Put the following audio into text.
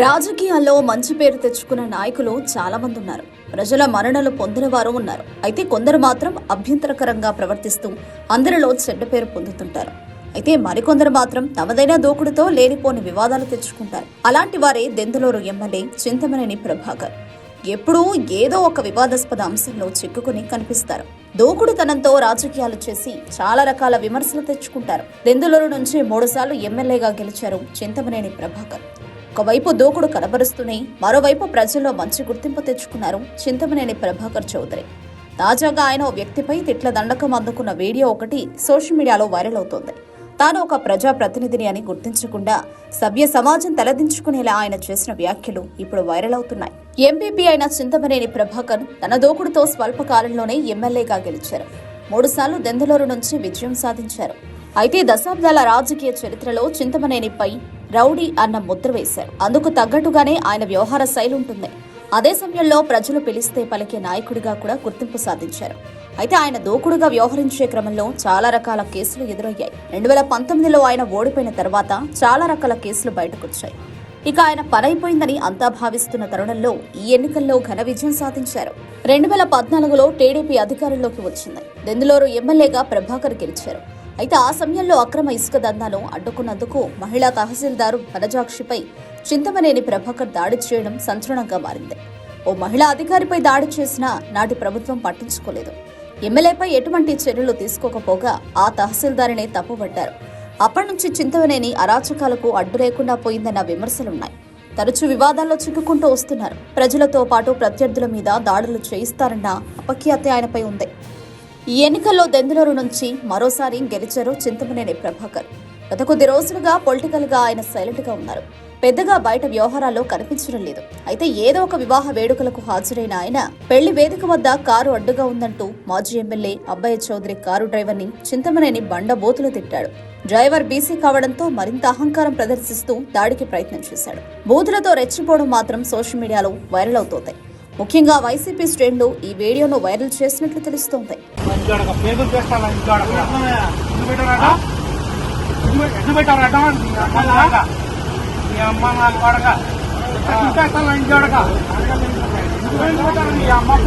రాజకీయాల్లో మంచి పేరు తెచ్చుకున్న నాయకులు చాలా మంది ఉన్నారు. ప్రజల మన్ననలు పొందిన వారు ఉన్నారు. అయితే కొందరు మాత్రం అభ్యంతరకరంగా ప్రవర్తిస్తూ అందరిలో చెడ్డ పేరు పొందుతుంటారు. అయితే మరికొందరు మాత్రం తమదైన దూకుడుతో లేనిపోని వివాదాలు తెచ్చుకుంటారు. అలాంటి వారే దెందులూరు ఎమ్మెల్యే చింతమనేని ప్రభాకర్. ఎప్పుడూ ఏదో ఒక వివాదాస్పద అంశంలో చిక్కుకుని కనిపిస్తారు. దూకుడుతనంతో రాజకీయాలు చేసి చాలా రకాల విమర్శలు తెచ్చుకుంటారు. దెందులూరు నుంచి 3 సార్లు ఎమ్మెల్యేగా గెలిచారు చింతమనేని ప్రభాకర్. ఒకవైపు దూకుడు కనబరుస్తూనే మరోవైపు ప్రజల్లో మంచి గుర్తింపు తెచ్చుకున్నారు చింతమనేని ప్రభాకర్ చౌదరి. తాజాగా ఆయన ఓ వ్యక్తిపై తిట్ల దండకం అందుకున్న వీడియో ఒకటి సోషల్ మీడియాలో వైరల్ అవుతోంది. తాను ఒక ప్రజాప్రతినిధిని అని గుర్తించకుండా సభ్య సమాజం తలదించుకునేలా ఆయన చేసిన వ్యాఖ్యలు ఇప్పుడు వైరల్ అవుతున్నాయి. ఎంపీపీ అయిన చింతమనేని ప్రభాకర్ తన దూకుడుతో స్వల్ప కాలంలోనే ఎమ్మెల్యేగా గెలిచారు. 3 సార్లు దెందులూరు నుంచి విజయం సాధించారు. అయితే దశాబ్దాల రాజకీయ చరిత్రలో చింతమనేనిపై రౌడీ అన్న ముద్ర వేశారు. అందుకు తగ్గట్టుగానే ఆయన వ్యవహార శైలి ఉంటుంది. అదే సమయంలో ప్రజలు పిలిస్తే పలికే నాయకుడిగా కూడా గుర్తింపు సాధించారు. అయితే ఆయన దూకుడుగా వ్యవహరించే క్రమంలో చాలా రకాల కేసులు ఎదురయ్యాయి. 2019లో ఆయన ఓడిపోయిన తర్వాత చాలా రకాల కేసులు బయటకొచ్చాయి. ఇక ఆయన పనైపోయిందని అంతా భావిస్తున్న తరుణంలో ఈ ఎన్నికల్లో ఘన విజయం సాధించారు. 2014లో టీడీపీ అధికారంలోకి వచ్చింది. దెందులూరు ఎమ్మెల్యేగా ప్రభాకర్ గెలిచారు. అయితే ఆ సమయంలో అక్రమ ఇసుక దందాను అడ్డుకున్నందుకు మహిళా తహసీల్దారు వనజాక్షిపై చింతమనేని ప్రభాకర్ దాడి చేయడం సంచలనంగా మారింది. ఓ మహిళా అధికారిపై దాడి చేసినా నాటి ప్రభుత్వం పట్టించుకోలేదు. ఎమ్మెల్యేపై ఎటువంటి చర్యలు తీసుకోకపోగా ఆ తహసీల్దారినే తప్పుపట్టారు. అప్పటి నుంచి చింతమనేని అరాచకాలకు అడ్డు లేకుండా పోయిందన్న విమర్శలున్నాయి. తరచూ వివాదాల్లో చిక్కుకుంటూ వస్తున్నారు. ప్రజలతో పాటు ప్రత్యర్థుల మీద దాడులు చేయిస్తారన్న అపఖ్యాతి ఆయనపై ఉంది. ఈ ఎన్నికల్లో దెందులూరు నుంచి మరోసారి గెలిచారు చింతమనేని ప్రభాకర్. గత కొద్ది రోజులుగా పొలిటికల్ గా ఆయన సైలెంట్ గా ఉన్నారు. పెద్దగా బయట వ్యవహారాల్లో కనిపించడం లేదు. అయితే ఏదో ఒక వివాహ వేడుకలకు హాజరైన ఆయన పెళ్లి వేదిక వద్ద కారు అడ్డుగా ఉందంటూ మాజీ MLA Abbayya Chowdary car driver ని చింతమనేని బండబోతులు తిట్టాడు. డ్రైవర్ బీసీ కావడంతో మరింత అహంకారం ప్రదర్శిస్తూ దాడికి ప్రయత్నం చేశాడు. బూతులతో రెచ్చిపోవడం మాత్రం సోషల్ మీడియాలో వైరల్ అవుతోంది. ముఖ్యంగా వైసీపీ శ్రేణులు ఈ వీడియోను వైరల్ చేసినట్లు తెలుస్తోంది. అమ్మ